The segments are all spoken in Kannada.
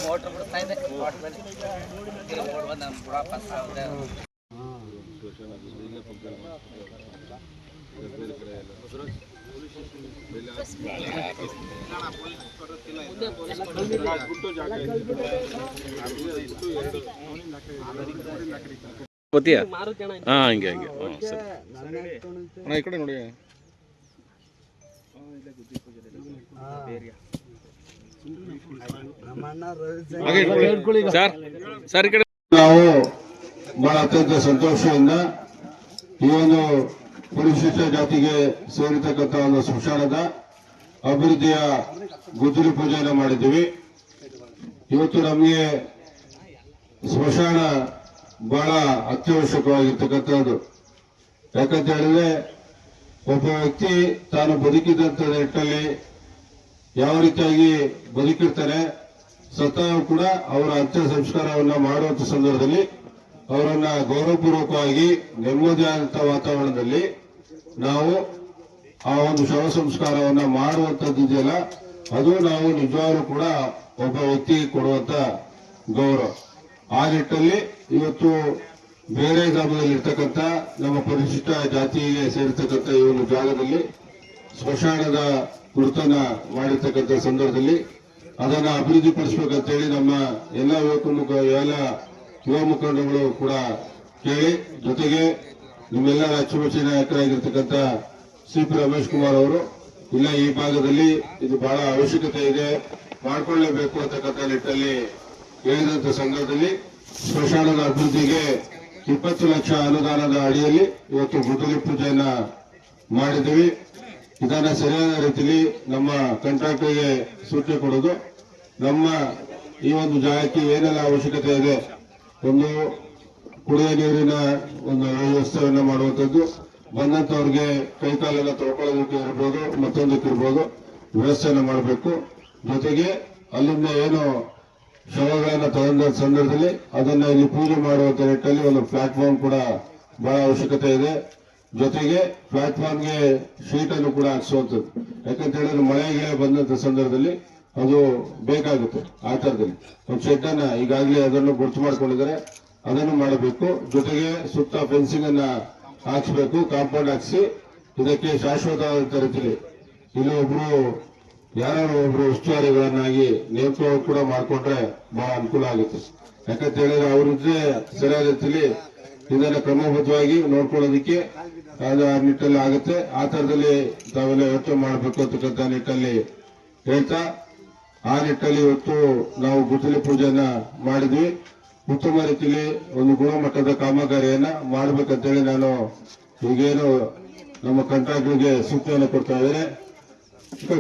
ಮೋಟ್ರ್ ಬಿಡ್ತಾ ಇದೆ ಗೊತ್ತೀಯಾ? ಹಾಂ ಹಂಗೆ ಹಂಗೆ. ಹ್ಞೂ ಸರಿ ಅಣ್ಣ ಈ ಕಡೆ ನೋಡಿ. ಸರ್ ಸರ್ ಈ ಕಡೆ. ನಾವು ಬಹಳ ಅತ್ಯಂತ ಸಂತೋಷದಿಂದ ಈ ಒಂದು ಪರಿಶಿಷ್ಟ ಜಾತಿಗೆ ಸೇರಿರ್ತಕ್ಕಂಥ ಒಂದು ಸ್ಮಶಾನದ ಅಭಿವೃದ್ಧಿಯ ಗುದ್ದಲಿ ಪೂಜೆಯನ್ನು ಮಾಡಿದ್ದೀವಿ. ಇವತ್ತು ನಮಗೆ ಸ್ಮಶಾನ ಬಹಳ ಅತ್ಯವಶ್ಯಕವಾಗಿರ್ತಕ್ಕಂಥದ್ದು. ಯಾಕಂತ ಹೇಳಿದ್ರೆ ಒಬ್ಬ ವ್ಯಕ್ತಿ ತಾನು ಬದುಕಿದಂತ ನಿಟ್ಟಿನಲ್ಲಿ ಯಾವ ರೀತಿಯಾಗಿ ಬದುಕಿರ್ತಾರೆ, ಸತ್ತಾಗ ಕೂಡ ಅವರ ಅಂತ್ಯ ಸಂಸ್ಕಾರವನ್ನ ಮಾಡುವಂತ ಸಂದರ್ಭದಲ್ಲಿ ಅವರನ್ನ ಗೌರವಪೂರ್ವಕವಾಗಿ ನೆಮ್ಮದಿಯಾದಂಥ ವಾತಾವರಣದಲ್ಲಿ ನಾವು ಆ ಒಂದು ಶವ ಸಂಸ್ಕಾರವನ್ನ ಮಾಡುವಂತದ್ದು ಇದೆಯಲ್ಲ, ಅದು ನಾವು ನಿಜವಾಗ್ಲೂ ಕೂಡ ಒಬ್ಬ ವ್ಯಕ್ತಿಗೆ ಕೊಡುವಂತ ಗೌರವ. ಆ ನಿಟ್ಟಿನಲ್ಲಿ ಇವತ್ತು ಬೇರೆ ಗ್ರಾಮದಲ್ಲಿ ಇರ್ತಕ್ಕಂಥ ನಮ್ಮ ಪರಿಶಿಷ್ಟ ಜಾತಿಗೆ ಸೇರಿರ್ತಕ್ಕಂಥ ಈ ಒಂದು ಜಾಗದಲ್ಲಿ ಸ್ಮಶಾನದ ಗುರುತನ್ನ ಮಾಡಿರ್ತಕ್ಕಂಥ ಸಂದರ್ಭದಲ್ಲಿ ಅದನ್ನ ಅಭಿವೃದ್ಧಿಪಡಿಸಬೇಕಂತೇಳಿ ನಮ್ಮ ಎಲ್ಲ ಯುವ ಮುಖಂಡಗಳು ಕೂಡ ಕೇಳಿ, ಜೊತೆಗೆ ನಿಮ್ಮೆಲ್ಲರ ಅಚ್ಚುಮೆಚ್ಚಿನ ನಾಯಕರಾಗಿರ್ತಕ್ಕಂಥ ಸಿ.ಪಿ. ರಮೇಶ್ ಕುಮಾರ್ ಅವರು ಇಲ್ಲ ಈ ಭಾಗದಲ್ಲಿ ಇದು ಬಹಳ ಅವಶ್ಯಕತೆ ಇದೆ, ಮಾಡಿಕೊಳ್ಳಲೇಬೇಕು ಅಂತಕ್ಕಂಥ ನಿಟ್ಟಿನಲ್ಲಿ ಹೇಳಿದಂತ ಸಂದರ್ಭದಲ್ಲಿ ಸ್ಮಶಾನದ ಅಭಿವೃದ್ಧಿಗೆ 20 ಲಕ್ಷ ಅನುದಾನದ ಅಡಿಯಲ್ಲಿ ಇವತ್ತು ಗುದ್ದಲಿ ಪೂಜೆಯನ್ನ ಮಾಡಿದ್ದೀವಿ. ಇದನ್ನ ಸರಿಯಾದ ರೀತಿಯಲ್ಲಿ ನಮ್ಮ ಕಾಂಟ್ರಾಕ್ಟರ್ಗೆ ಸೂಚನೆ ಕೊಡೋದು, ನಮ್ಮ ಈ ಒಂದು ಜಾಗಕ್ಕೆ ಏನೆಲ್ಲ ಅವಶ್ಯಕತೆ ಇದೆ, ಒಂದು ಕುಡಿಯುವ ನೀರಿನ ಒಂದು ವ್ಯವಸ್ಥೆಯನ್ನ ಮಾಡುವಂಥದ್ದು, ಬಂದಂತವ್ರಿಗೆ ಕೈಕಾಲೆಲ್ಲ ತೊಳ್ಕೊಳ್ಳೋದಕ್ಕೆ ಇರ್ಬೋದು, ಮತ್ತೊಂದಕ್ಕೆ ಇರ್ಬೋದು ವ್ಯವಸ್ಥೆಯನ್ನ ಮಾಡಬೇಕು. ಜೊತೆಗೆ ಅಲ್ಲಿಂದ ಏನು ಶವಗಳನ್ನ ತಗೊಂಡ ಸಂದರ್ಭದಲ್ಲಿ ಅದನ್ನ ಇಲ್ಲಿ ಪೂಜೆ ಮಾಡುವಂತ ನಿಟ್ಟಿನಲ್ಲಿ ಒಂದು ಪ್ಲಾಟ್ಫಾರ್ಮ್ ಕೂಡ ಬಹಳ ಅವಶ್ಯಕತೆ ಇದೆ. ಜೊತೆಗೆ ಪ್ಲಾಟ್ಫಾರ್ಮ್ಗೆ ಶೀಟ್ ಅನ್ನು ಕೂಡ ಹಾಕ್ಸುವಂಥದ್ದು. ಯಾಕಂತ ಹೇಳಿದ್ರೆ ಮಳೆಗೆ ಬಂದಂತ ಸಂದರ್ಭದಲ್ಲಿ ಅದು ಬೇಕಾಗುತ್ತೆ. ಆ ತರದಲ್ಲಿ ಒಂದು ಶೆಡ್ ಅನ್ನ ಈಗಾಗಲೇ ಅದನ್ನು ಗುರುತು ಮಾಡ್ಕೊಂಡಿದ್ದಾರೆ, ಅದನ್ನು ಮಾಡಬೇಕು. ಜೊತೆಗೆ ಸುತ್ತ ಫೆನ್ಸಿಂಗ್ ಅನ್ನ ಹಾಕ್ಸ್ಬೇಕು, ಕಾಂಪೌಂಡ್ ಹಾಕ್ಸಿ ಇದಕ್ಕೆ ಶಾಶ್ವತವಾದಂತ ರೀತಿಯಲ್ಲಿ ಇಲ್ಲಿ ಯಾರು ಒಬ್ರು ಉಸ್ತುವಾರಿಗಳನ್ನಾಗಿ ನೇಮಕ ಕೂಡ ಮಾಡ್ಕೊಂಡ್ರೆ ಬಹಳ ಅನುಕೂಲ ಆಗುತ್ತೆ. ಯಾಕಂತ ಹೇಳಿದ್ರೆ ಅವರಿದ್ರೆ ಸರಿಯಾದ ರೀತಿಯಲ್ಲಿ ಇದನ್ನ ಕ್ರಮಬದ್ಧವಾಗಿ ನೋಡ್ಕೊಳ್ಳೋದಕ್ಕೆ ಅದು ಆ ನಿಟ್ಟಲ್ಲಿ ಆಗುತ್ತೆ. ಆ ತರದಲ್ಲಿ ತಾವೆಲ್ಲ ಯೋಚನೆ ಮಾಡಬೇಕು ಅಂತಕ್ಕಂಥ ನಿಟ್ಟಲ್ಲಿ ಹೇಳ್ತಾ, ಆ ನಿಟ್ಟಲ್ಲಿ ಇವತ್ತು ನಾವು ಗುದ್ದಲಿ ಪೂಜೆಯನ್ನ ಮಾಡಿದ್ವಿ. ಉತ್ತಮ ರೀತಿಯಲ್ಲಿ ಒಂದು ಗುಣಮಟ್ಟದ ಕಾಮಗಾರಿಯನ್ನ ಮಾಡಬೇಕಂತೇಳಿ ನಾನು ಈಗೇನು ನಮ್ಮ ಕಾಂಟ್ರಾಕ್ಟರ್ಗೆ ಸೂಚನೆ ಕೊಡ್ತಾ ಇದ್ದೇನೆ.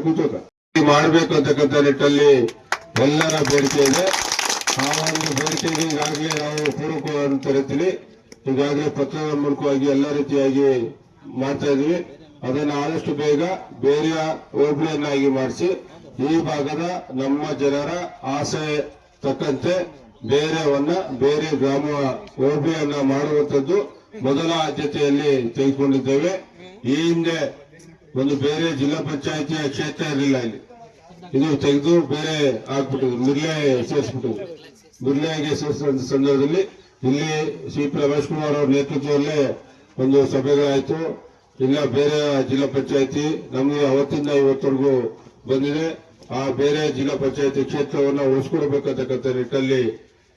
ಕೂತೋಕ ಮಾಡಬೇಕು ಅಂತಕ್ಕಂಥ ನಿಟ್ಟಲ್ಲಿ ಎಲ್ಲರ ಬೇಡಿಕೆ ಇದೆ. ಆ ಒಂದು ಬೇಡಿಕೆಗೆ ಈಗಾಗಲೇ ನಾವು ಪೂರಕವಾದಂತ ರೀತಿಯಲ್ಲಿ ಈಗಾಗಲೇ ಪತ್ರದ ಮೂಲಕವಾಗಿ ಎಲ್ಲ ರೀತಿಯಾಗಿ ಮಾಡ್ತಾ ಇದೀವಿ. ಅದನ್ನ ಆದಷ್ಟು ಬೇಗ ಬೇರೆ ಹೋಬಳಿಯನ್ನಾಗಿ ಮಾಡಿಸಿ ಈ ಭಾಗದ ನಮ್ಮ ಜನರ ಆಸೆ ತಕ್ಕಂತೆ ಬೇರೆ ಗ್ರಾಮ ಹೋಬಳಿಯನ್ನ ಮಾಡುವಂತದ್ದು ಮೊದಲ ಆದ್ಯತೆಯಲ್ಲಿ ತೆಗೆದುಕೊಂಡಿದ್ದೇವೆ. ಈ ಹಿಂದೆ ಒಂದು ಬೇರೆ ಜಿಲ್ಲಾ ಪಂಚಾಯಿತಿಯ ಕ್ಷೇತ್ರ ಇರಲಿಲ್ಲ, ಇಲ್ಲಿ ಇದು ತೆಗೆದು ಬೇರೆ ಆಗ್ಬಿಟ್ಟಿದ್ರು, ಮಿರ್ಲೆ ಸೇರಿಸ್ಬಿಟ್ಟಿದ್ರು. ಮಿರ್ಲೆಗೆ ಸೇರಿಸಿದ ಸಂದರ್ಭದಲ್ಲಿ ಇಲ್ಲಿ ಸಿ.ಪಿ. ರಮೇಶ್ ಕುಮಾರ್ ಅವರ ನೇತೃತ್ವದಲ್ಲೇ ಒಂದು ಸಭೆಗಳಾಯಿತು. ಇಲ್ಲ ಬೇರೆ ಜಿಲ್ಲಾ ಪಂಚಾಯಿತಿ ನಮಗೆ ಅವತ್ತಿಂದ ಇವತ್ತರೆಗೂ ಬಂದಿದೆ. ಆ ಬೇರೆ ಜಿಲ್ಲಾ ಪಂಚಾಯಿತಿ ಕ್ಷೇತ್ರವನ್ನ ಉಳಿಸ್ಕೊಡ್ಬೇಕಂತಕ್ಕಂಥ ನಿಟ್ಟಲ್ಲಿ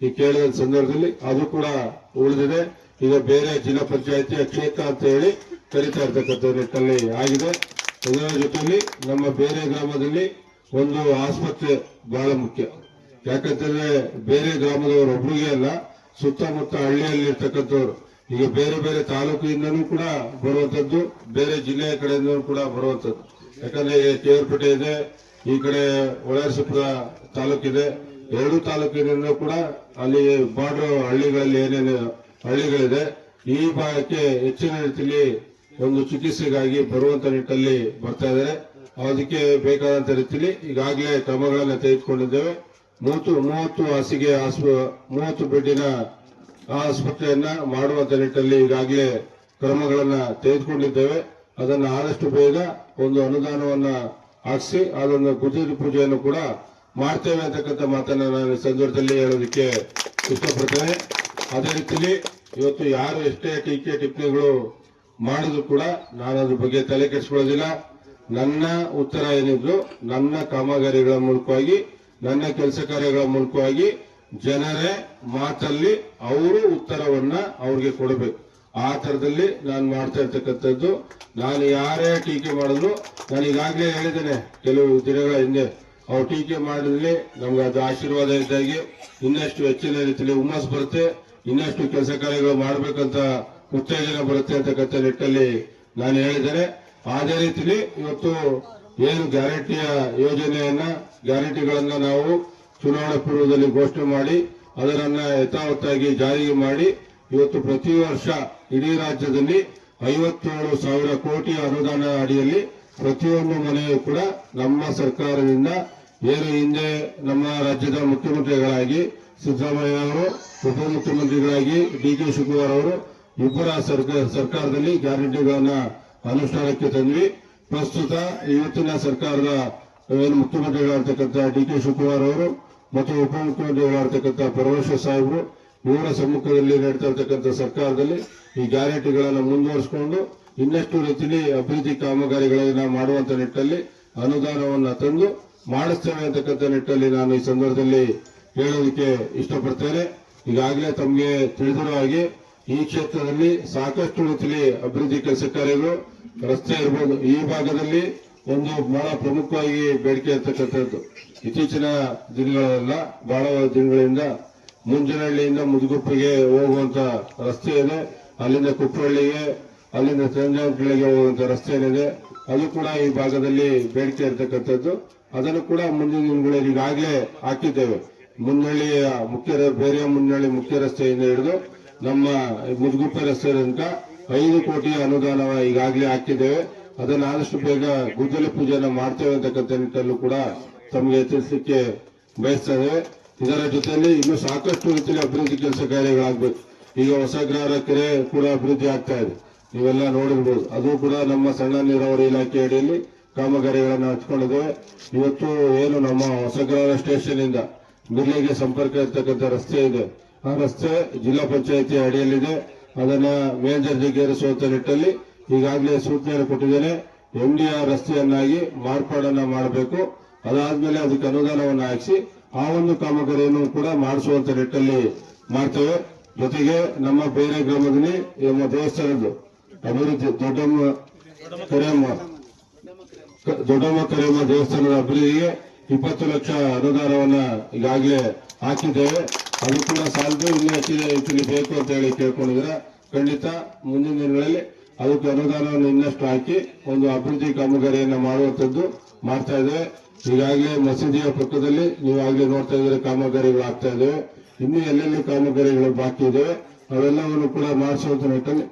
ಈ ಕೇಳಿದ ಸಂದರ್ಭದಲ್ಲಿ ಅದು ಕೂಡ ಉಳಿದಿದೆ. ಈಗ ಬೇರೆ ಜಿಲ್ಲಾ ಪಂಚಾಯಿತಿಯ ಕ್ಷೇತ್ರ ಅಂತ ಹೇಳಿ ಕರೀತಾ ಇರ್ತಕ್ಕಂಥ ನಿಟ್ಟಲ್ಲಿ ಆಗಿದೆ. ಇದರ ಜೊತೆಯಲ್ಲಿ ನಮ್ಮ ಬೇರೆ ಗ್ರಾಮದಲ್ಲಿ ಒಂದು ಆಸ್ಪತ್ರೆ ಬಹಳ ಮುಖ್ಯ. ಯಾಕಂತಂದ್ರೆ ಬೇರೆ ಗ್ರಾಮದವರು ಒಬ್ರಿಗೆ ಅಲ್ಲ, ಸುತ್ತಮುತ್ತ ಹಳ್ಳಿಯಲ್ಲಿ ಇರ್ತಕ್ಕಂಥವ್ರು ಈಗ ಬೇರೆ ಬೇರೆ ತಾಲೂಕಿನಿಂದನೂ ಕೂಡ ಬರುವಂತದ್ದು, ಬೇರೆ ಜಿಲ್ಲೆಯ ಕಡೆಯಿಂದನೂ ಕೂಡ ಬರುವಂತದ್ದು. ಯಾಕಂದ್ರೆ ಕೇವರ್ಪೇಟೆ ಇದೆ, ಈ ಕಡೆ ಒಳಾರಸೀಪುರ ತಾಲೂಕಿದೆ. ಎರಡು ತಾಲೂಕಿನಿಂದ ಕೂಡ ಅಲ್ಲಿ ಬಾರ್ಡರ್ ಹಳ್ಳಿಗಳಲ್ಲಿ ಏನೇನು ಹಳ್ಳಿಗಳಿದೆ ಈ ಭಾಗಕ್ಕೆ ಹೆಚ್ಚಿನ ರೀತಿಯಲ್ಲಿ ಒಂದು ಚಿಕಿತ್ಸೆಗಾಗಿ ಬರುವಂತ ನಿಟ್ಟಲ್ಲಿ ಬರ್ತಾ ಇದ್ದಾರೆ. ಅದಕ್ಕೆ ಬೇಕಾದಂತ ರೀತಿಯಲ್ಲಿ ಈಗಾಗಲೇ ಕ್ರಮಗಳನ್ನು ತೆಗೆದುಕೊಂಡಿದ್ದೇವೆ. 30 ಹಾಸಿಗೆ 30 ಬೆಡ್ಡಿನ ಆಸ್ಪತ್ರೆಯನ್ನ ಮಾಡುವಂತ ನಿಟ್ಟಲ್ಲಿ ಈಗಾಗಲೇ ಕ್ರಮಗಳನ್ನ ತೆಗೆದುಕೊಂಡಿದ್ದೇವೆ. ಅದನ್ನು ಆದಷ್ಟು ಬೇಗ ಒಂದು ಅನುದಾನವನ್ನ ಹಾಕಿಸಿ ಅದನ್ನು ಗುದ್ದಲಿ ಪೂಜೆಯನ್ನು ಕೂಡ ಮಾಡ್ತೇವೆ ಅಂತಕ್ಕಂಥ ಮಾತನ್ನ ನಾನು ಈ ಸಂದರ್ಭದಲ್ಲಿ ಹೇಳೋದಕ್ಕೆ ಇಷ್ಟಪಡ್ತೇನೆ. ಅದೇ ರೀತಿಯಲ್ಲಿ ಇವತ್ತು ಯಾರು ಎಷ್ಟೇ ಟೀಕೆ ಟಿಪ್ಪಣಿಗಳು ಮಾಡಿದ್ರು ಕೂಡ ನಾನು ಅದ್ರ ಬಗ್ಗೆ ತಲೆ ಕೆಡಿಸ್ಕೊಳ್ಳೋದಿಲ್ಲ. ನನ್ನ ಉತ್ತರ ಏನಿದ್ರು ನನ್ನ ಕಾಮಗಾರಿಗಳ ಮೂಲಕವಾಗಿ, ನನ್ನ ಕೆಲಸ ಕಾರ್ಯಗಳ ಮೂಲಕವಾಗಿ ಜನರೇ ಮಾತಲ್ಲಿ ಅವರು ಉತ್ತರವನ್ನ ಅವ್ರಿಗೆ ಕೊಡಬೇಕು. ಆ ತರದಲ್ಲಿ ನಾನು ಮಾಡ್ತಾ ಇರ್ತಕ್ಕಂಥದ್ದು. ನಾನು ಯಾರೇ ಟೀಕೆ ಮಾಡಿದ್ರು, ನಾನು ಈಗಾಗಲೇ ಹೇಳಿದ್ದೇನೆ ಕೆಲವು ದಿನಗಳ ಹಿಂದೆ, ಅವ್ರು ಟೀಕೆ ಮಾಡಿದ್ರೆ ನಮ್ಗೆ ಅದು ಆಶೀರ್ವಾದ ಇದ್ದಾಗಿ ಇನ್ನಷ್ಟು ಹೆಚ್ಚಿನ ರೀತಿಯಲ್ಲಿ ಹುಮ್ಮಸ್ ಬರುತ್ತೆ, ಇನ್ನಷ್ಟು ಕೆಲಸ ಕಾರ್ಯಗಳು ಮಾಡ್ಬೇಕಂತ ಉತ್ತೇಜನ ಬರುತ್ತೆ ಅಂತಕ್ಕಂಥ ನಿಟ್ಟಲ್ಲಿ ನಾನು ಹೇಳಿದ್ದೇನೆ. ಅದೇ ರೀತಿಯಲ್ಲಿ ಇವತ್ತು ಏನು ಗ್ಯಾರಂಟಿಯ ಯೋಜನೆಯನ್ನ ಗ್ಯಾರಂಟಿಗಳನ್ನ ನಾವು ಚುನಾವಣಾ ಪೂರ್ವದಲ್ಲಿ ಘೋಷಣೆ ಮಾಡಿ ಅದರನ್ನ ಯಥಾವತ್ತಾಗಿ ಜಾರಿಗೆ ಮಾಡಿ ಇವತ್ತು ಪ್ರತಿ ವರ್ಷ ಇಡೀ ರಾಜ್ಯದಲ್ಲಿ 57,000 ಕೋಟಿ ಅನುದಾನ ಅಡಿಯಲ್ಲಿ ಪ್ರತಿಯೊಂದು ಮನೆಯೂ ಕೂಡ ನಮ್ಮ ಸರ್ಕಾರದಿಂದ ಏನು ಹಿಂದೆ ನಮ್ಮ ರಾಜ್ಯದ ಮುಖ್ಯಮಂತ್ರಿಗಳಾಗಿ ಸಿದ್ದರಾಮಯ್ಯ ಅವರು, ಉಪಮುಖ್ಯಮಂತ್ರಿಗಳಾಗಿ ಡಿ.ಕೆ. ಶಿವಕುಮಾರ್ ಅವರು ಇಬ್ಬರ ಸರ್ಕಾರದಲ್ಲಿ ಗ್ಯಾರಂಟಿಗಳನ್ನ ಅನುಷ್ಠಾನಕ್ಕೆ ತಂದ್ವಿ. ಪ್ರಸ್ತುತ ಇವತ್ತಿನ ಸರ್ಕಾರದ ಏನು ಮುಖ್ಯಮಂತ್ರಿಗಳಾಗಿರ್ತಕ್ಕಂಥ ಡಿ.ಕೆ. ಶಿವಕುಮಾರ್ ಅವರು ಮತ್ತು ಉಪಮುಖ್ಯಮಂತ್ರಿಗಳಾಗಿರ್ತಕ್ಕಂಥ ಪರಮೇಶ್ವರ್ ಸಾಹೇಬರು ಇವರ ಸಮ್ಮುಖದಲ್ಲಿ ನಡೀತಾ ಇರ್ತಕ್ಕಂಥ ಸರ್ಕಾರದಲ್ಲಿ ಈ ಗ್ಯಾರಂಟಿಗಳನ್ನು ಮುಂದುವರಿಸಿಕೊಂಡು ಇನ್ನಷ್ಟು ರೀತಿಯಲ್ಲಿ ಅಭಿವೃದ್ಧಿ ಕಾಮಗಾರಿಗಳನ್ನ ಮಾಡುವಂತ ನಿಟ್ಟಲ್ಲಿ ಅನುದಾನವನ್ನ ತಂದು ಮಾಡಿಸ್ತೇವೆ ಅಂತಕ್ಕಂಥ ನಿಟ್ಟಲ್ಲಿ ನಾನು ಈ ಸಂದರ್ಭದಲ್ಲಿ ಹೇಳೋದಕ್ಕೆ ಇಷ್ಟಪಡ್ತೇನೆ. ಈಗಾಗಲೇ ತಮಗೆ ತಿಳಿದಿರೋ ಹಾಗೆ ಈ ಕ್ಷೇತ್ರದಲ್ಲಿ ಸಾಕಷ್ಟು ರೀತಿಯಲ್ಲಿ ಅಭಿವೃದ್ಧಿ ಕೆಲಸ ಕಾರ್ಯಗಳು, ರಸ್ತೆ ಇರಬಹುದು. ಈ ಭಾಗದಲ್ಲಿ ಒಂದು ಬಹಳ ಪ್ರಮುಖವಾಗಿ ಬೇಡಿಕೆ ಇರ್ತಕ್ಕಂಥದ್ದು ಇತ್ತೀಚಿನ ದಿನಗಳೆಲ್ಲ ಬಹಳ ದಿನಗಳಿಂದ ಮುಂಜನಹಳ್ಳಿಯಿಂದ ಮುದುಗುಪ್ಪಿಗೆ ಹೋಗುವಂತ ರಸ್ತೆ ಇದೆ, ಅಲ್ಲಿಂದ ಕುಪ್ಪಳ್ಳಿಗೆ, ಅಲ್ಲಿಂದ ಸಂಜಾನಹಳ್ಳಿಗೆ ಹೋಗುವಂತ ರಸ್ತೆ ಏನಿದೆ ಅದು ಕೂಡ ಈ ಭಾಗದಲ್ಲಿ ಬೇಡಿಕೆ ಇರತಕ್ಕಂಥದ್ದು. ಅದನ್ನು ಕೂಡ ಮುಂದಿನ ದಿನಗಳಲ್ಲಿ ಈಗಾಗಲೇ ಹಾಕಿದ್ದೇವೆ. ಮುನ್ನಹಳ್ಳಿಯ ಬೇರೆ ಮುನ್ನಹಳ್ಳಿ ಮುಖ್ಯ ರಸ್ತೆಯಿಂದ ಹಿಡಿದು ನಮ್ಮ ಮುದುಗುಪ್ಪೆ ರಸ್ತೆ ತನಕ 5 ಕೋಟಿ ಅನುದಾನ ಈಗಾಗಲೇ ಹಾಕಿದ್ದೇವೆ. ಅದನ್ನು ಆದಷ್ಟು ಬೇಗ ಗುದ್ದಲಿ ಪೂಜೆನ ಮಾಡ್ತೇವೆ ಅಂತಕ್ಕಂಥ ನಿಟ್ಟಲ್ಲೂ ಕೂಡ ತಮಗೆ ತಿಳಿಸಲಿಕ್ಕೆ ಬಯಸ್ತೇವೆ. ಇದರ ಜೊತೆಯಲ್ಲಿ ಇನ್ನೂ ಸಾಕಷ್ಟು ರೀತಿಯಲ್ಲಿ ಅಭಿವೃದ್ಧಿ ಕೆಲಸ ಕಾರ್ಯಗಳಾಗಬೇಕು. ಈಗ ಹೊಸಗ್ರಹಾರ ಕೆರೆ ಕೂಡ ಅಭಿವೃದ್ಧಿ ಆಗ್ತಾ ಇದೆ, ನೀವೆಲ್ಲ ನೋಡಿರ್ಬೋದು. ಅದು ಕೂಡ ನಮ್ಮ ಸಣ್ಣ ನೀರಾವರಿ ಇಲಾಖೆ ಅಡಿಯಲ್ಲಿ ಕಾಮಗಾರಿಗಳನ್ನು ಹಚ್ಕೊಂಡಿದ್ದೇವೆ. ಇವತ್ತು ಏನು ನಮ್ಮ ಹೊಸಗ್ರಹಾರ ಸ್ಟೇಷನ್ ಇಂದ ಬಿರ್ಲೆಗೆ ಸಂಪರ್ಕ ಇರ್ತಕ್ಕಂಥ ರಸ್ತೆ ಇದೆ, ಆ ರಸ್ತೆ ಜಿಲ್ಲಾ ಪಂಚಾಯಿತಿ ಅಡಿಯಲ್ಲಿದೆ. ಅದನ್ನ ಮೇಲ್ದರ್ಜೆಗೇರಿಸುವಂತ ನಿಟ್ಟಲ್ಲಿ ಈಗಾಗಲೇ ಸೂಚನೆಯನ್ನು ಕೊಟ್ಟಿದ್ದೇನೆ. MDR ರಸ್ತೆಯನ್ನಾಗಿ ಮಾರ್ಪಾಡನ್ನ ಮಾಡಬೇಕು. ಅದಾದ್ಮೇಲೆ ಅದಕ್ಕೆ ಅನುದಾನವನ್ನು ಹಾಕಿಸಿ ಆ ಒಂದು ಕಾಮಗಾರಿಯನ್ನು ಕೂಡ ಮಾಡಿಸುವಂತ ನಿಟ್ಟಲ್ಲಿ ಮಾಡ್ತೇವೆ. ಜೊತೆಗೆ ನಮ್ಮ ಬೇರೆ ಗ್ರಾಮದಲ್ಲಿ ನಮ್ಮ ದೇವಸ್ಥಾನದ್ದು ಅಭಿವೃದ್ಧಿ ದೊಡ್ಡಮ್ಮ ಕರಿಯಮ್ಮ ದೇವಸ್ಥಾನದ ಅಭಿವೃದ್ಧಿಗೆ 20 ಲಕ್ಷ ಅನುದಾನವನ್ನ ಈಗಾಗಲೇ ಹಾಕಿದ್ದೇವೆ. ಅದು ಕೂಡ ಸಾಲದು, ಇನ್ನೂ ಹೆಚ್ಚಿನ ರೀತಿಯಲ್ಲಿ ಬೇಕು ಅಂತ ಹೇಳಿ ಕೇಳ್ಕೊಂಡಿದ್ರೆ ಖಂಡಿತ ಮುಂದಿನ ದಿನಗಳಲ್ಲಿ ಅದಕ್ಕೆ ಅನುದಾನವನ್ನು ಇನ್ನಷ್ಟು ಹಾಕಿ ಒಂದು ಅಭಿವೃದ್ಧಿ ಕಾಮಗಾರಿಯನ್ನ ಮಾಡುವಂತದ್ದು ಮಾಡ್ತಾ ಇದ್ದೇವೆ. ಈಗಾಗಲೇ ಮಸೀದಿಯ ಪಕ್ಕದಲ್ಲಿ ನೀವಾಗಲೇ ನೋಡ್ತಾ ಇದ್ರೆ ಕಾಮಗಾರಿಗಳು ಆಗ್ತಾ ಇದ್ದೇವೆ. ಇನ್ನೂ ಎಲ್ಲೆಲ್ಲಿ ಕಾಮಗಾರಿಗಳು ಬಾಕಿ ಇದ್ದೇವೆ ಅವೆಲ್ಲವನ್ನು ಕೂಡ ಮಾಡಿಸುವಂತ ನಿಟ್ಟಲ್ಲಿ.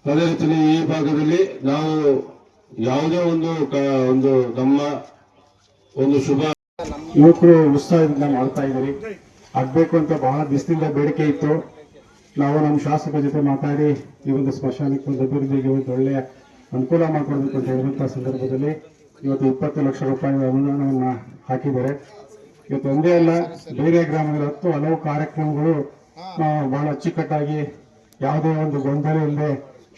ಅದೇ ರೀತಿಯಲ್ಲಿ ಈ ಭಾಗದಲ್ಲಿ ನಾವು ಯಾವುದೇ ಒಂದು ನಮ್ಮ ಒಂದು ಶುಭ ಯುವಕರು ಉತ್ಸಾಹದಿಂದ ಮಾಡ್ತಾ ಇದ್ದೀರಿ. ಆಗ್ಬೇಕು ಅಂತ ಬಹಳ ದಿವಸದಿಂದ ಬೇಡಿಕೆ ಇತ್ತು. ನಾವು ನಮ್ಮ ಶಾಸಕರ ಜೊತೆ ಮಾತಾಡಿ ಈ ಒಂದು ಸ್ಮಶಾನಕ್ಕೆ ಒಂದು ಅಭಿವೃದ್ಧಿಗೆ ಒಂದು ಒಳ್ಳೆಯ ಅನುಕೂಲ ಮಾಡಿಕೊಡ್ಬೇಕು ಅಂತ ಹೇಳಿದಂತಹ ಸಂದರ್ಭದಲ್ಲಿ ಇವತ್ತು 20 ಲಕ್ಷ ರೂಪಾಯಿ ಅನುದಾನವನ್ನ ಹಾಕಿದ್ದಾರೆ. ಇವತ್ತು ಒಂದೇ ಅಲ್ಲ, ಬೇರೆ ಗ್ರಾಮಗಳ ಹಲವು ಕಾರ್ಯಕ್ರಮಗಳು ಬಹಳ ಅಚ್ಚುಕಟ್ಟಾಗಿ ಯಾವುದೇ ಒಂದು ಗೊಂದಲ ಇಲ್ಲದೆ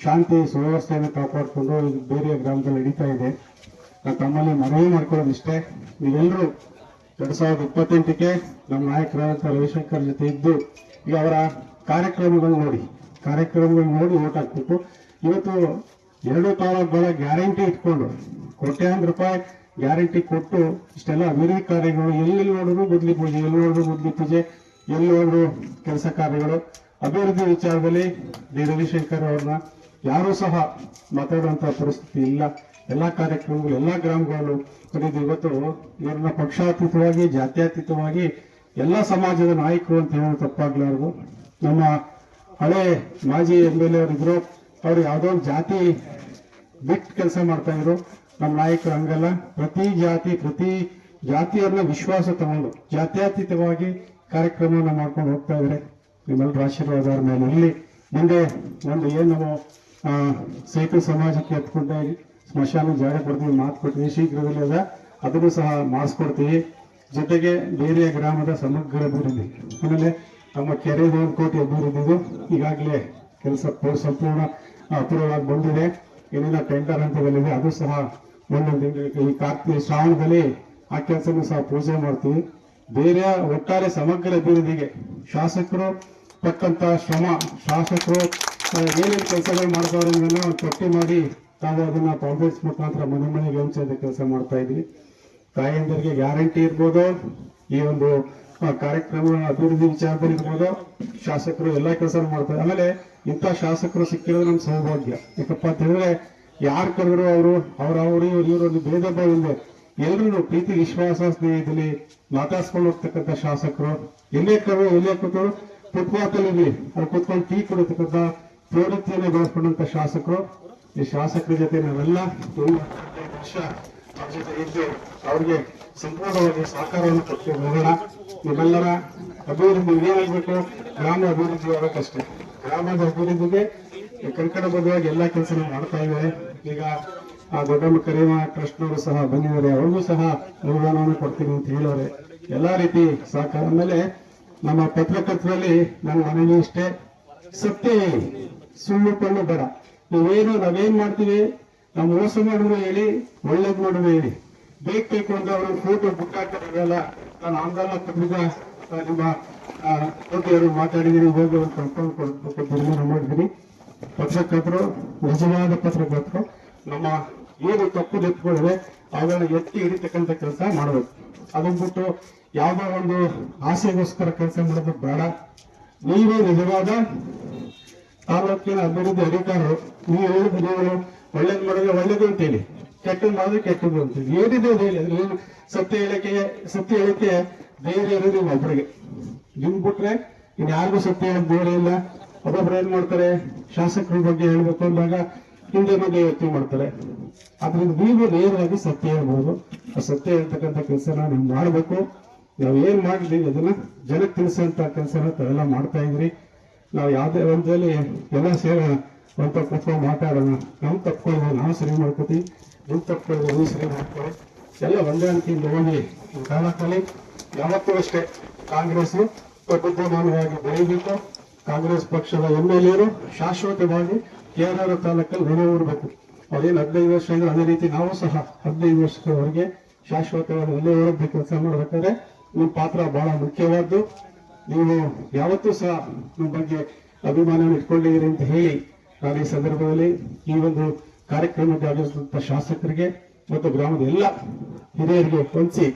ಶಾಂತಿ ಸುವ್ಯವಸ್ಥೆಯನ್ನು ಕಾಪಾಡಿಕೊಂಡು ಬೇರೆ ಗ್ರಾಮದಲ್ಲಿ ನಡೀತಾ ಇದೆ. ತಮ್ಮಲ್ಲಿ ಮನವಿ ಮಾಡ್ಕೊಳ್ಳೋದಿಷ್ಟೇ, ನೀವೆಲ್ಲರೂ 2028ಕ್ಕೆ ನಮ್ಮ ನಾಯಕರಾದಂಥ ರವಿಶಂಕರ್ ಜೊತೆ ಇದ್ದು ಈಗ ಅವರ ಕಾರ್ಯಕ್ರಮಗಳು ನೋಡಿ ಓಟ್ ಹಾಕ್ಬಿಟ್ಟು ಇವತ್ತು 2 ಕಾಲಗಳ ಗ್ಯಾರಂಟಿ ಇಟ್ಕೊಂಡು ಕೋಟ್ಯಾಂತರ ರೂಪಾಯಿ ಗ್ಯಾರಂಟಿ ಕೊಟ್ಟು ಇಷ್ಟೆಲ್ಲ ಅಭಿವೃದ್ಧಿ ಕಾರ್ಯಗಳು ಎಲ್ಲಿ ನೋಡಿದ್ರು ಗುದ್ದಲಿ ಪೂಜೆ, ಎಲ್ಲಿ ನೋಡಿದ್ರು ಕೆಲಸ ಕಾರ್ಯಗಳು. ಅಭಿವೃದ್ಧಿ ವಿಚಾರದಲ್ಲಿ ಡಿ ರವಿಶಂಕರ್ ಅವ್ರನ್ನ ಯಾರೂ ಸಹ ಮಾತಾಡುವಂತ ಪರಿಸ್ಥಿತಿ ಇಲ್ಲ. ಎಲ್ಲಾ ಕಾರ್ಯಕ್ರಮಗಳು ಎಲ್ಲಾ ಗ್ರಾಮಗಳು ಕರೆದು ಇವತ್ತು ಇವ್ರನ್ನ ಪಕ್ಷಾತೀತವಾಗಿ ಜಾತ್ಯತೀತವಾಗಿ ಎಲ್ಲಾ ಸಮಾಜದ ನಾಯಕರು ಅಂತ ಹೇಳೋದು ತಪ್ಪಾಗ್ಲಾರ್ದು. ನಮ್ಮ ಹಳೆ ಮಾಜಿ MLA ಅವರಿದ್ರು, ಅವ್ರು ಯಾವುದೋ ಒಂದು ಜಾತಿ ಬಿಟ್ಟು ಕೆಲಸ ಮಾಡ್ತಾ ಇದ್ರು. ನಮ್ಮ ನಾಯಕರು ಹಂಗಲ್ಲ, ಪ್ರತಿ ಜಾತಿಯವ್ರನ್ನ ವಿಶ್ವಾಸ ತಗೊಂಡು ಜಾತ್ಯತೀತವಾಗಿ ಕಾರ್ಯಕ್ರಮವನ್ನು ಮಾಡ್ಕೊಂಡು ಹೋಗ್ತಾ ಇದ್ರೆ ನಿಮ್ಮೆಲ್ಲರ ಆಶೀರ್ವಾದ ಅವ್ರ ಮೇಲೆ ಇಲ್ಲಿ ಮುಂದೆ ಒಂದು ಏನು ನಾವು ಸೇತು ಸಮಾಜಕ್ಕೆ ಎತ್ಕೊಂಡಾಗಿ ಸ್ಮಶಾನ ಜಾಗ ಕೊಡ್ತೀವಿ, ಮಾತು ಕೊಡ್ತೀವಿ, ಶೀಘ್ರದಲ್ಲಿ ಅದನ್ನು ಸಹ ಮಾಡಿಸ್ಕೊಡ್ತೀವಿ. ಜೊತೆಗೆ ಬೇರೆ ಗ್ರಾಮದ ಸಮಗ್ರ ಅಭಿವೃದ್ಧಿ, ಆಮೇಲೆ ನಮ್ಮ ಕೆರೆದು 1 ಕೋಟಿ ಅಭಿವೃದ್ಧಿದು ಈಗಾಗಲೇ ಕೆಲಸ ಸಂಪೂರ್ಣ ಅಪ್ರೂವ್ ಆಗಿ ಬಂದಿದೆ. ಏನೇನೋ ಟೆಂಡರ್ ಹಂತದಲ್ಲಿದೆ, ಅದು ಸಹ ಒಂದೊಂದು ಈ ಕಾರ್ತಿಕ ಶ್ರಾವಣದಲ್ಲಿ ಆ ಕೆಲಸನೂ ಸಹ ಪೂಜೆ ಮಾಡ್ತೀವಿ. ಬೇರೆ ಒಟ್ಟಾರೆ ಸಮಗ್ರ ಅಭಿವೃದ್ಧಿಗೆ ಶಾಸಕರು ಪಟ್ಟಂತ ಶ್ರಮ, ಶಾಸಕರು ಏನೇನು ಕೆಲಸಗಳು ಮಾಡ್ತಾರೆ ಅನ್ನೋದನ್ನ ಒಂದು ಪಟ್ಟಿ ಮಾಡಿ ತಾವು ಅದನ್ನ ಕಾಂಗ್ರೆಸ್ ಮುಖಾಂತರ ಮನೆ ಮನೆಗೆ ಹಂಚೋದ ಕೆಲಸ ಮಾಡ್ತಾ ಇದ್ವಿ. ತಾಯಂದರಿಗೆ ಗ್ಯಾರಂಟಿ ಇರ್ಬೋದು, ಈ ಒಂದು ಕಾರ್ಯಕ್ರಮ ಅಭಿವೃದ್ಧಿ ವಿಚಾರದಲ್ಲಿ ಇರ್ಬೋದು, ಶಾಸಕರು ಎಲ್ಲಾ ಕೆಲಸ ಮಾಡ್ತಾರೆ. ಆಮೇಲೆ ಇಂಥ ಶಾಸಕರು ಸಿಕ್ಕಿರೋದು ನಮ್ಮ ಸೌಭಾಗ್ಯ. ಯಾಕಪ್ಪ ಅಂತ ಹೇಳಿದ್ರೆ ಯಾರು ಕರೆದ್ರು ಅವರು ಇವರು ಭೇದ ಭಾವ ಇಲ್ಲದೆ ಎಲ್ಲರೂ ಪ್ರೀತಿ ವಿಶ್ವಾಸ ಸ್ನೇಹದಲ್ಲಿ ಮಾತಾಡ್ಸ್ಕೊಂಡು ಹೋಗ್ತಕ್ಕಂಥ ಶಾಸಕರು. ಎಲ್ಲೇ ಕೂತರು ಫುಟ್ಪಾತ್ ಅಲ್ಲಿ ಇರ್ಲಿ ಅಲ್ಲಿ ಕೂತ್ಕೊಂಡು ಟೀ ಕೊಡತಕ್ಕಂಥ ಪ್ರವೃತ್ತಿಯನ್ನು ಬೆಳೆಸ್ಕೊಂಡಂತ ಶಾಸಕರು. ಈ ಶಾಸಕರ ಜೊತೆ ನಾವೆಲ್ಲ 25 ವರ್ಷ ಅವ್ರ ಜೊತೆ ಇದ್ದು ಅವ್ರಿಗೆ ಸಂಪೂರ್ಣವಾಗಿ ಸಹಕಾರವನ್ನು ಕೊಟ್ಟು ಹೋಗೋಣ. ನಿಮ್ಮೆಲ್ಲರ ಅಭಿವೃದ್ಧಿ ಏನಾಗಬೇಕು, ಗ್ರಾಮ ಅಭಿವೃದ್ಧಿ ಆಗಬೇಕಷ್ಟೇ. ಗ್ರಾಮದ ಅಭಿವೃದ್ಧಿಗೆ ಕಂಕಣಬದ್ಧವಾಗಿ ಎಲ್ಲಾ ಕೆಲಸ ಮಾಡ್ತಾ ಇದ್ದಾರೆ. ಈಗ ಆ ದೊಡ್ಡಮ್ಮ ಕರಿಮ ಟ್ರಸ್ಟ್ನವರು ಸಹ ಬಂದಿದ್ದಾರೆ, ಅವ್ರಿಗೂ ಸಹ ಅನುದಾನವನ್ನು ಕೊಡ್ತೀನಿ ಅಂತ ಹೇಳೋರೆ. ಎಲ್ಲಾ ರೀತಿ ಸಹಕಾರ. ಆಮೇಲೆ ನಮ್ಮ ಪತ್ರಕರ್ತರಲ್ಲಿ ನನ್ನ ಮನೆಗೆ ಇಷ್ಟೇ, ಸತ್ಯ ಹೇಳಿ, ಸುಳ್ಳು ಪಳ್ಳು ಬೇಡ. ನಾವೇನ್ ಮಾಡ್ತೀವಿ, ನಾವು ಮೋಸ ಮಾಡಿದ್ರು ಹೇಳಿ, ಒಳ್ಳೇದ್ ಮಾಡಿದ್ರು ಹೇಳಿ. ಬೇಕು ಅಂತ ಅವರು ಫೋಟೋ ಬುಕ್ ಹಾಕೋದಿಲ್ಲ. ನಾನು ಆಂದೋಲನ ಪತ್ರಿಕಾ ನಿಮ್ಮ ಕೋಟಿಯವರು ಮಾತಾಡಿದೀನಿ, ಹೋಗಿ ಒಂದು ಕರ್ಕೊಂಡು ಮಾಡಿದ್ದೀನಿ. ಪತ್ರಕರ್ತರು, ನಿಜವಾದ ಪತ್ರಕರ್ತರು ನಮ್ಮ ಏನು ತಪ್ಪು ಎತ್ಕೊಳ್ಳಿದೆ ಅವುಗಳನ್ನ ಎತ್ತಿ ಹಿಡಿತಕ್ಕಂಥ ಕೆಲಸ ಮಾಡಬೇಕು. ಅದನ್ನ ಬಿಟ್ಟು ಯಾವುದೋ ಒಂದು ಆಸೆಗೋಸ್ಕರ ಕೆಲಸ ಮಾಡೋದು ಬೇಡ. ನೀವೇ ನಿಜವಾದ ತಾಲೂಕಿನ ಅಭಿವೃದ್ಧಿ ಅಧಿಕಾರರು. ನೀವು ಹೇಳಿದ್ರೆ ನೀವು ಒಳ್ಳೇದು ಮಾಡಿದ್ರೆ ಒಳ್ಳೇದು ಅಂತೇಳಿ, ಕೆಟ್ಟದ್ದು ಮಾಡಿದ್ರೆ ಕೆಟ್ಟದ್ದು ಅಂತೇಳಿ ಏನಿದೆ ಹೇಳಿ. ಅದ್ರ ಏನು ಸತ್ಯ ಹೇಳಿಕೆ ಧೈರ್ಯ ಇರೋದು ನೀವು ಒಬ್ಬರಿಗೆ. ನಿಮ್ ಬಿಟ್ರೆ ಇನ್ ಯಾರಿಗೂ ಸತ್ಯ ಹೇಳೋದು ಧೈರ್ಯ ಇಲ್ಲ. ಒಬ್ಬೊಬ್ರು ಏನ್ ಮಾಡ್ತಾರೆ, ಶಾಸಕರ ಬಗ್ಗೆ ಹೇಳ್ಬೇಕು ಅಂದಾಗ ಹಿಂದೆ ಬಗ್ಗೆ ಯೋಚನೆ ಮಾಡ್ತಾರೆ. ಆದ್ರಿಂದ ನೀವು ನೇರವಾಗಿ ಸತ್ಯ ಹೇಳ್ಬೋದು. ಆ ಸತ್ಯ ಹೇಳ್ತಕ್ಕಂಥ ಕೆಲಸನ ನೀವು ಮಾಡಬೇಕು. ನಾವ್ ಏನ್ ಮಾಡಿದೀವಿ ಅದನ್ನ ಜನಕ್ಕೆ ತಿಳಿಸುವಂತ ಕೆಲಸನ ತಾವೆಲ್ಲ ಮಾಡ್ತಾ ಇದ್ರಿ. ನಾವು ಯಾವ್ದೇ ಒಂದಲ್ಲಿ ಎಲ್ಲ ಸೇರೋಣ, ಅಂತ ಕೂತ್ಕೊಂಡು ಮಾತಾಡೋಣ. ನಮ್ ತಪ್ಕೊಳ್ಳೋದು ನಾವು ಸರಿ ಮಾಡ್ಕೋತೀವಿ, ನಿಮ್ ತಪ್ಕೊಳ್ಳೋದು ನೀವು ಸರಿ ಮಾಡ್ಕೊಳ್ಳಿ. ಎಲ್ಲ ಹೊಂದಾಣಿಕೆಯಿಂದ ಹೋಗಿ ತಾಲೂಕಲ್ಲಿ ಯಾವತ್ತೂ ಅಷ್ಟೇ ಕಾಂಗ್ರೆಸ್ ಪ್ರಬುದ್ಧಮಾನವಾಗಿ ಬೆಳೀಬೇಕು. ಕಾಂಗ್ರೆಸ್ ಪಕ್ಷದ MLA ಶಾಶ್ವತವಾಗಿ KRR ತಾಲೂಕಲ್ಲಿ ನೆಲೆಯೂರಬೇಕು. ಅದೇನು 15 ವರ್ಷ ಅಂದ್ರೆ ಅದೇ ರೀತಿ ನಾವು ಸಹ 15 ವರ್ಷದವರೆಗೆ ಶಾಶ್ವತವಾಗಿ ನೆಲೆಯೂರಬೇಕು. ಕೆಲಸ ಮಾಡಬೇಕಾದ್ರೆ ನಿಮ್ಮ ಪಾತ್ರ ಬಹಳ ಮುಖ್ಯವಾದ್ದು. ನೀವು ಯಾವತ್ತೂ ಸಹ ನಿಮ್ಮ ಬಗ್ಗೆ ಅಭಿಮಾನ ಇಟ್ಕೊಂಡಿದ್ದೀರಿ ಅಂತ ಹೇಳಿ ನಾನು ಈ ಸಂದರ್ಭದಲ್ಲಿ ಈ ಒಂದು ಕಾರ್ಯಕ್ರಮಕ್ಕೆ ಆಗಮಿಸಿದಂತ ಶಾಸಕರಿಗೆ ಮತ್ತು ಗ್ರಾಮದ ಎಲ್ಲ ಹಿರಿಯರಿಗೆ ವಂದಿಸಿ